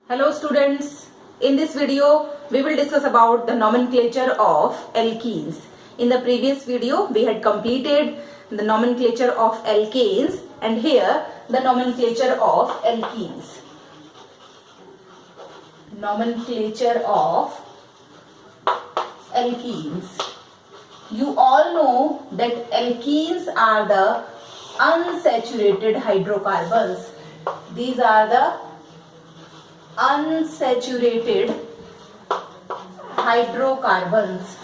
Hello students, in this video we will discuss about the nomenclature of alkenes. In the previous video we had completed the nomenclature of alkanes and here the nomenclature of alkenes. Nomenclature of alkenes. You all know that alkenes are the unsaturated hydrocarbons. These are the unsaturated hydrocarbons.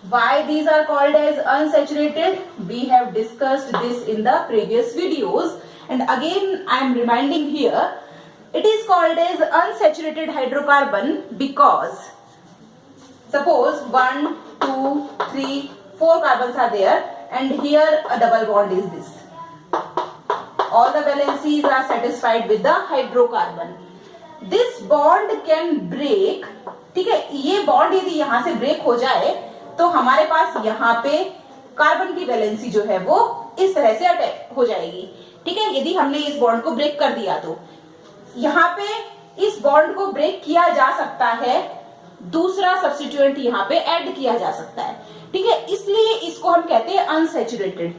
Why these are called as unsaturated? We have discussed this in the previous videos and again I am reminding here. It is called as unsaturated hydrocarbon because suppose 1, 2, 3, 4 carbons are there and here a double bond is this. All the valencies are satisfied with the hydrocarbon. This bond can break. ठीक है, ये bond यदि यहां से break हो जाए तो हमारे पास यहाँ पे कार्बन की वैलेंसी जो है वो इस तरह से अटैक हो जाएगी. ठीक है, यदि हमने इस बॉन्ड को ब्रेक कर दिया तो यहाँ पे इस बॉन्ड को ब्रेक किया जा सकता है, दूसरा सब्स्टिट्यूएंट यहाँ पे ऐड किया जा सकता है. ठीक है, इसलिए इसको हम कहते हैं अनसैचुरेटेड.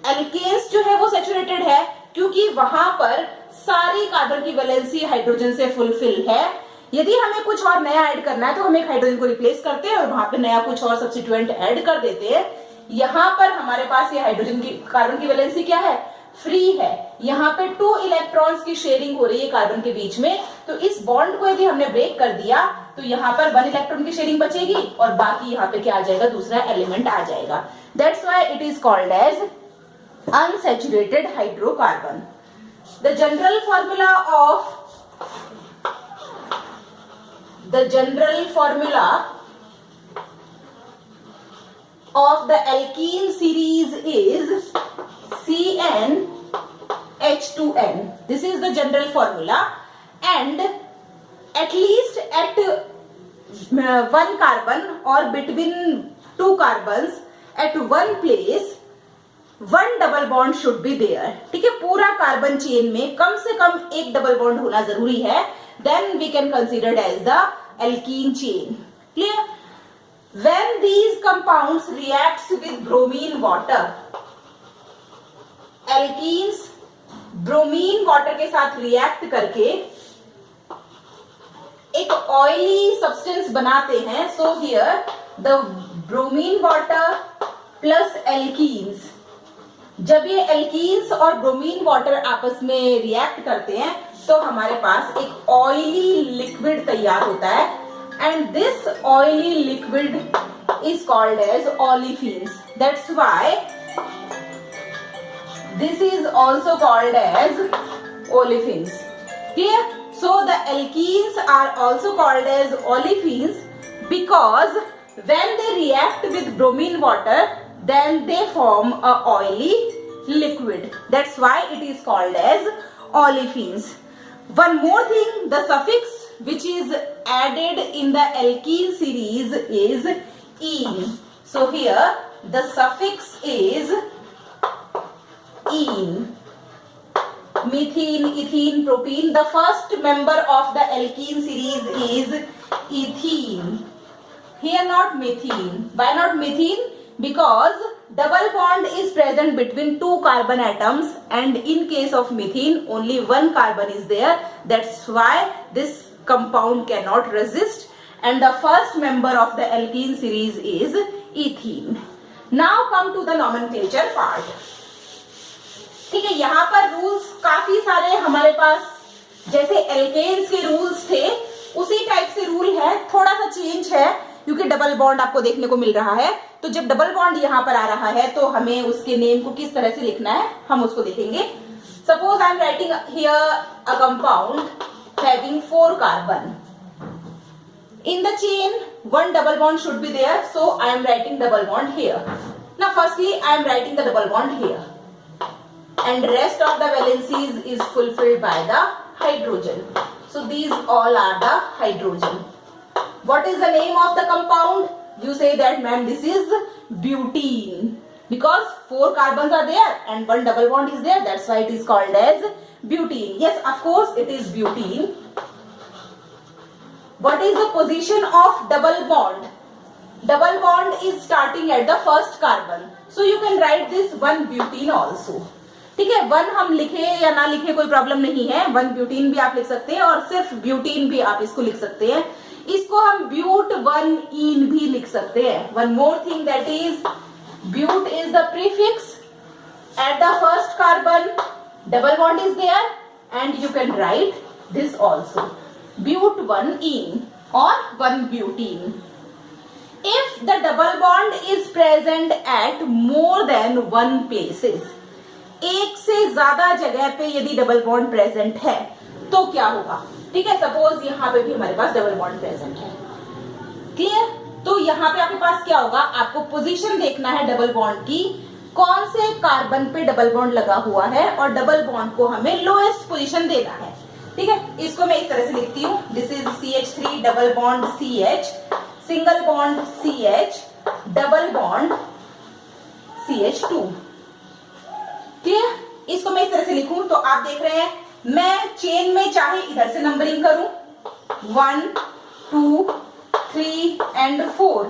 एल्केन्स जो है वो सैचुरेटेड है क्योंकि वहां पर सारी कार्बन की वैलेंसी हाइड्रोजन से फुलफिल है. यदि हमें कुछ और नया ऐड करना है तो हम एक हाइड्रोजन को रिप्लेस करते हैं और वहां पे नया कुछ और सब्स्टिट्यूएंट ऐड कर देते हैं. यहाँ पर हमारे पास ये हाइड्रोजन की कार्बन की वैलेंसी क्या है? फ्री है. यहाँ पे 2 इलेक्ट्रॉन्स की शेयरिंग हो रही है कार्बन के बीच में. तो इस बॉन्ड को यदि हमने ब्रेक कर दिया तो यहाँ पर 1 इलेक्ट्रॉन की शेयरिंग बचेगी और बाकी यहाँ पे क्या आ जाएगा? दूसरा एलिमेंट आ जाएगा. That's why it is called as unsaturated hydrocarbon. The general formula of the alkene series is CnH2n. This is the general formula and at least at one carbon or between 2 carbons at one place one double bond should be there. ठीक है, पूरा carbon chain में कम से कम एक double bond होना जरूरी है. Then we can consider as the alkene chain. Clear? When these compounds reacts with bromine water, alkenes bromine water के साथ रिएक्ट करके एक ऑयली सब्सटेंस बनाते हैं. So here the bromine water plus alkenes, जब ये एल्कीन्स और ब्रोमीन वाटर आपस में रिएक्ट करते हैं तो हमारे पास एक ऑयली लिक्विड तैयार होता है and this oily liquid is called as olefins. That's why this is also called as olefins. Clear? So the alkenes are also called as olefins because when they react with bromine water then they form a oily liquid. That's why it is called as olefins. One more thing, the suffix which is added in the alkene series is -ene. So here the suffix is -ene. Methene, ethene, propene. The first member of the alkene series is ethene. Here not methene. Why not methene? Because double bond is present between 2 carbon atoms and in case of methene only 1 carbon is there. That's why this compound cannot resist and the first member of the alkene series is ethene. Now come to the nomenclature part. ठीक है, यहाँ पर rules काफी सारे हमारे पास, जैसे alkanes के rules थे उसी टाइप से रूल है. थोड़ा सा चेंज है क्योंकि डबल बॉन्ड आपको देखने को मिल रहा है. तो जब डबल बॉन्ड यहाँ पर आ रहा है तो हमें उसके नेम को किस तरह से लिखना है हम उसको देखेंगे. Suppose I am writing here a compound having 4 carbon. In the chain 1 double bond should be there. So I am writing double bond here. Now firstly I am writing the double bond here and rest of the valencies is fulfilled by the hydrogen. So these all are the hydrogen. What is the name of the compound? You say that ma'am this is butene because 4 carbons are there and 1 double bond is there. That's why it is called as butene. Yes, of course it is butene. what is the position of double bond? Double bond is starting at the first carbon, so you can write this 1 butene also. ठीक है, 1 हम लिखे या ना लिखे कोई problem नहीं है, 1 ब्यूटीन भी आप लिख सकते हैं और सिर्फ ब्यूटीन भी आप इसको लिख सकते हैं. इसको हम ब्यूट 1 इन भी लिख सकते हैं. One more thing, that is but is the prefix at the first carbon, double bond is there, and you can write this also, but 1 ene or 1 butene. If the double bond is present at more than 1 places, एक से ज्यादा जगह पे यदि double bond present है तो क्या होगा? ठीक है, सपोज यहाँ पे भी हमारे पास डबल बॉन्ड प्रेजेंट है. क्लियर? तो यहाँ पे आपके पास क्या होगा, आपको पोजीशन देखना है डबल बॉन्ड की, कौन से कार्बन पे डबल बॉन्ड लगा हुआ है और डबल बॉन्ड को हमें लोएस्ट पोजीशन देना है. ठीक है, इसको मैं इस तरह से लिखती हूँ, this is CH3 double bond CH, single bond CH, double bond CH2. Clear? इसको मैं इस तरह से लिखूं तो आप देख रहे हैं, मैं चेन में चाहे इधर से नंबरिंग करूं 1 2 3 एंड 4,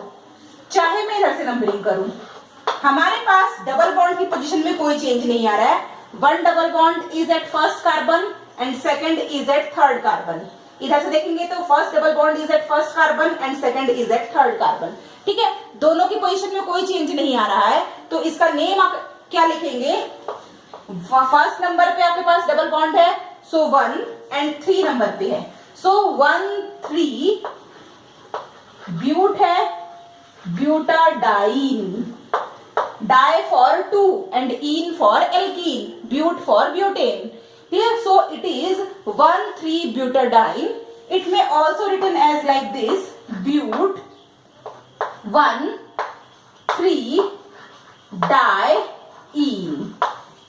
चाहे मैं इधर से नंबरिंग करूं, हमारे पास डबल बॉन्ड की पोजीशन में कोई चेंज नहीं आ रहा है. 1 double bond is at first carbon and second is at third carbon. इधर से देखेंगे तो first double bond is at first carbon and second is at third carbon. ठीक है, दोनों की पोजीशन में कोई चेंज नहीं आ रहा है, तो इसका नेम आप क्या लिखेंगे? फर्स्ट नंबर पे आपके पास डबल बॉन्ड है, सो 1 एंड 3 नंबर पे है, सो 1 3 ब्यूट है, butadiene, di for 2 and ene for alkene, but for butane. Clear? So it is 1 3 butadiene. It may also written as like this, but 1 3 diene.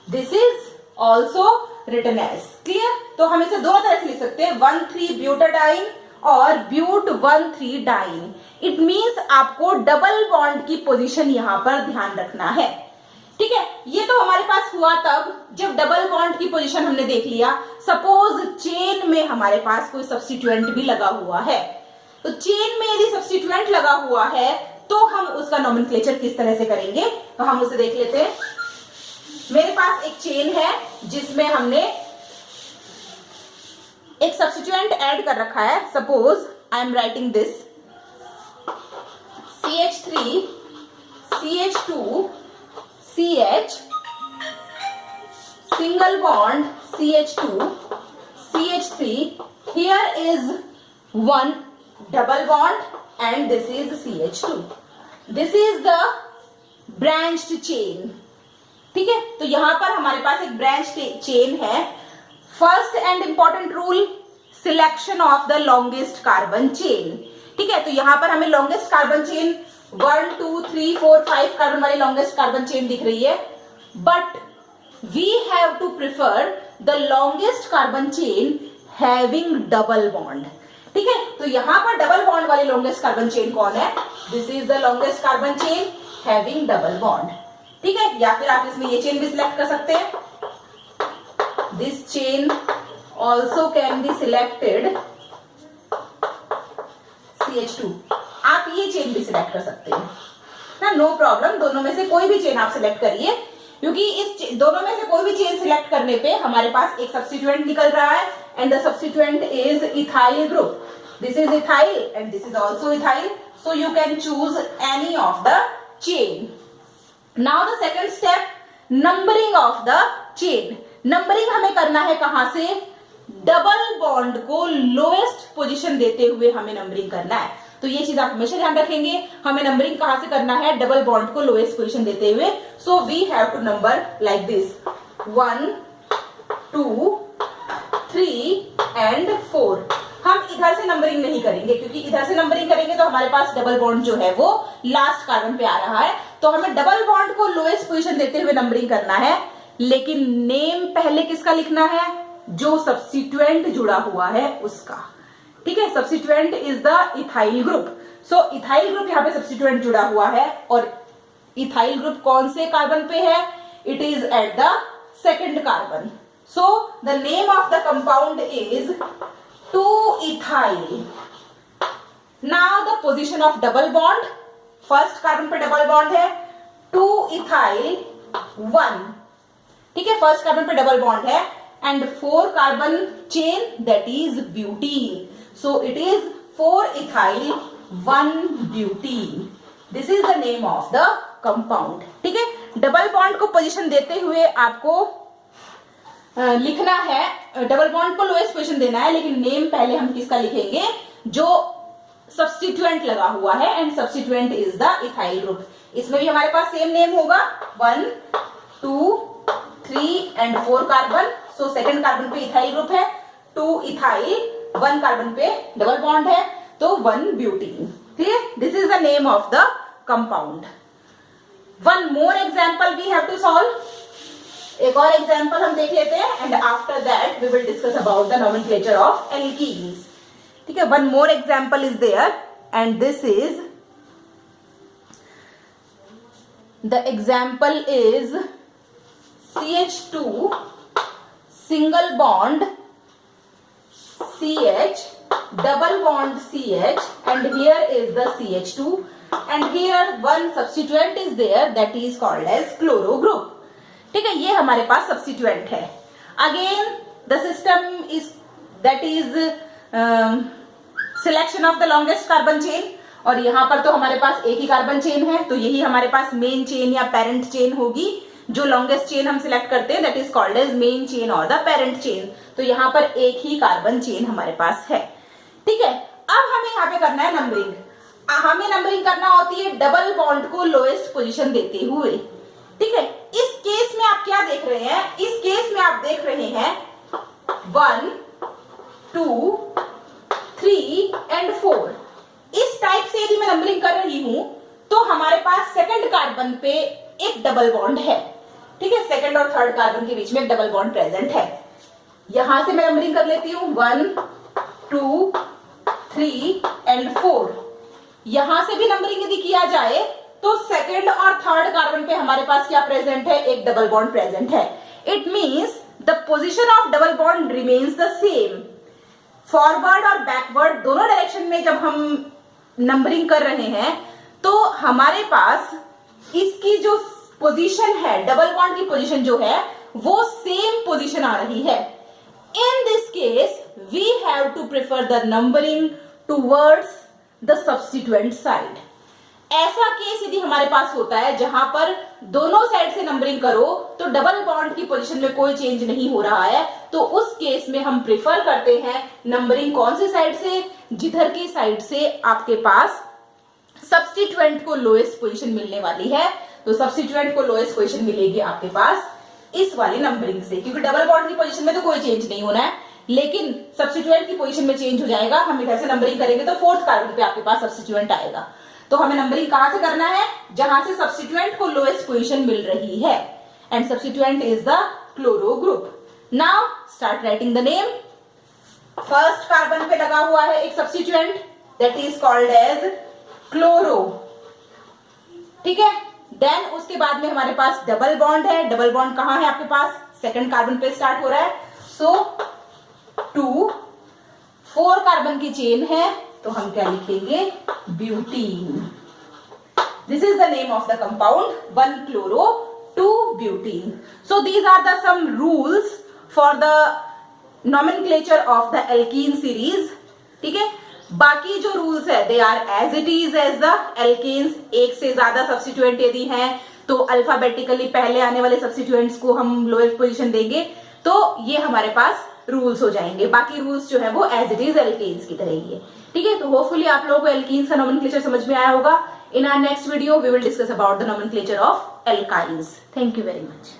This is also written as. Clear? तो हम इसे दोनों तरह से लिख सकते हैं, 1 3 butadiene और ब्यूट 1 3 डाइन. इट मीन्स आपको डबल बॉन्ड की पोजीशन यहां पर ध्यान रखना है. ठीक है, ये तो हमारे पास हुआ तब जब डबल बॉन्ड की पोजीशन हमने देख लिया. सपोज चेन में हमारे पास कोई सब्स्टिट्यूएंट भी लगा हुआ है, तो चेन में यदि सब्स्टिट्यूएंट लगा हुआ है तो हम उसका नोमेनक्लेचर किस तरह से करेंगे, तो हम उसे देख लेते हैं. मेरे पास एक चेन है जिसमें हमने एक सब्स्टिट्यूएंट ऐड कर रखा है. Suppose I am writing this CH3 CH2 CH, single bond CH2 CH3, here is 1 double bond and this is CH2. This is the branched chain. ठीक है, तो यहां पर हमारे पास एक ब्रांच चेन है. First and important rule, selection of the longest carbon chain. ठीक है, तो यहां पर हमें लॉन्गेस्ट कार्बन चेन 1 2 3 4 5 कार्बन वाली लॉन्गेस्ट कार्बन चेन दिख रही है, but we have to prefer the longest carbon chain having double bond. ठीक है, तो यहां पर डबल बॉन्ड वाली लॉन्गेस्ट कार्बन चेन कौन है? This is the longest carbon chain having double bond. ठीक है, या फिर आप इसमें ये चेन भी सिलेक्ट कर सकते हैं. This chain also can be selected CH2. आप ये चेन भी सिलेक्ट कर सकते हैं ना, नो प्रॉब्लम. दोनों में से कोई भी चेन आप सिलेक्ट करिए, क्योंकि इस दोनों में से कोई भी चेन सिलेक्ट करने पे हमारे पास एक सब्स्टिट्यूएंट निकल रहा है and the substituent is ethyl group. This is ethyl and this is also ethyl, so you can choose any of the chain. Now the second step, numbering of the chain. Numbering हमें करना है कहां से? Double bond को lowest position देते हुए हमें numbering करना है. तो ये चीज आप हमेशा ध्यान रखेंगे, हमें नंबरिंग कहां से करना है? डबल बॉन्ड को लोएस्ट पोजीशन देते हुए. So we have to number like this 1 2 3 and 4. हम इधर से नंबरिंग नहीं करेंगे, क्योंकि इधर से नंबरिंग करेंगे तो हमारे पास डबल बॉन्ड जो है वो लास्ट कार्बन पे आ रहा है. तो हमें डबल बॉन्ड को लोएस्ट पोजीशन देते हुए नंबरिंग करना है, लेकिन नेम पहले किसका लिखना है? जो सब्स्टिट्यूएंट जुड़ा हुआ है उसका. ठीक है, substituent is the ethyl group. So ethyl group यहाँ पे सब्स्टिट्यूएंट जुड़ा हुआ है, और इथाइल ग्रुप कौन से कार्बन पे है? It is at the second carbon. So the name of the compound is 2-ethyl now the position of double bond, first carbon पे डबल बॉन्ड है 2 इथाइल 1, ठीक है, फर्स्ट कार्बन पे डबल बॉन्ड है and 4 carbon chain that is butene, so it is 4 ethyl 1 butene, this is the name of the compound. ठीक है, double bond को position देते हुए आपको लिखना है, डबल बॉन्ड को लोएस्ट पोजीशन देना है, लेकिन नेम पहले हम किसका लिखेंगे, जो सब्स्टिट्यूएंट लगा हुआ है and substituent is the ethyl group. इसमें भी हमारे पास सेम नेम होगा 1 2 3 and 4 carbon, so second carbon पे इथाइल ग्रुप है, 2 इथाइल 1 कार्बन पे डबल बॉन्ड है, तो 1 butene. Clear, this is the name of the compound. One more example we have to solve, एक और एग्जाम्पल हम देख लेते हैं and after that we will discuss about the nomenclature of alkenes. ठीक है, one more example is there and this is the example is CH2 single bond CH, double bond CH, and here is the CH2 and here one substituent is there that is called as chloro group। ठीक है, ये हमारे पास substituent है। Again the system is that is selection of the longest carbon chain, और यहां पर तो हमारे पास एक ही कार्बन चेन है, तो यही हमारे पास मेन चेन या पेरेंट चेन होगी। जो लॉन्गेस्ट चेन हम सिलेक्ट करते हैं that is called as main chain और द पेरेंट चेन, तो यहां पर एक ही कार्बन चेन हमारे पास है। ठीक है, अब हमें यहाँ पे करना है नंबरिंग। हमें नंबरिंग करना होती है डबल बॉन्ड को लोएस्ट पोजीशन देते हुए। ठीक है, इस केस में आप क्या देख रहे हैं, इस केस में आप देख रहे हैं 1 2 3 एंड 4। इस टाइप से यदि मैं नंबरिंग कर रही हूं तो हमारे पास सेकंड कार्बन पे एक डबल बॉन्ड है। ठीक है, सेकंड और थर्ड कार्बन के बीच में एक डबल बॉन्ड प्रेजेंट है। यहां से मैं नंबरिंग कर लेती हूं 1 2 3 एंड 4। यहां से भी नंबरिंग यदि किया जाए तो सेकंड और थर्ड कार्बन पे हमारे पास क्या प्रेजेंट है, एक डबल बॉन्ड प्रेजेंट है। It means the position of double bond remains the same. Forward और बैकवर्ड दोनों डायरेक्शन में जब हम नंबरिंग कर रहे हैं तो हमारे पास इसकी जो पोजीशन है, डबल बॉन्ड की पोजीशन जो है वो सेम पोजीशन आ रही है। In this case we have to prefer the numbering towards the substituent side. ऐसा केस यदि हमारे पास होता है जहां पर दोनों साइड से नंबरिंग करो तो डबल बॉन्ड की पोजीशन में कोई चेंज नहीं हो रहा है, तो उस केस में हम प्रेफर करते हैं नंबरिंग कौन सी साइड से, जिधर की साइड से आपके पास सब्स्टिट्यूएंट को लोएस्ट पोजीशन मिलने वाली है। तो सब्स्टिट्यूएंट को लोएस्ट पोजीशन मिलेगी आपके पास इस वाली नंबरिंग से, क्योंकि डबल बॉन्ड की पोजीशन में तो कोई चेंज नहीं होना है, लेकिन सब्स्टिट्यूएंट की पोजीशन में चेंज हो जाएगा। हम इधर से नंबरिंग करेंगे तो फोर्थ कार्बन पे आपके पास सब्स्टिट्यूएंट आएगा। तो हमें नंबरिंग कहां से करना है, जहां से सब्स्टिट्यूएंट को लोएस्ट पोजीशन मिल रही है, and substituent is the chloro group. Now start writing the name. First carbon पे लगा हुआ है एक substituent that is called as chloro. ठीक है, देन उसके बाद में हमारे पास डबल बॉन्ड है। डबल बॉन्ड कहां है आपके पास, सेकंड कार्बन पे स्टार्ट हो रहा है, सो 2 4 कार्बन की चेन है, तो हम क्या लिखेंगे, butene. This is the name of the compound 1 chloro 2 butene. So these are the some rules for the nomenclature of the alkene series. ठीक है, बाकी जो रूल्स है they are as it is as the alkanes. एक से ज्यादा substituent यदि हैं तो अल्फाबेटिकली पहले आने वाले सब्स्टिट्यूएंट्स को हम लोएस्ट पोजीशन देंगे, तो ये हमारे पास रूल्स हो जाएंगे। बाकी रूल्स जो है वो एज इट इज एल्केन्स की तरह ही है। ठीक है, तो होपफुली आप लोगों को एल्कीन्स का नोमेनक्लेचर समझ में आया होगा। In our next video we will discuss about the nomenclature of alkynes. Thank you very much.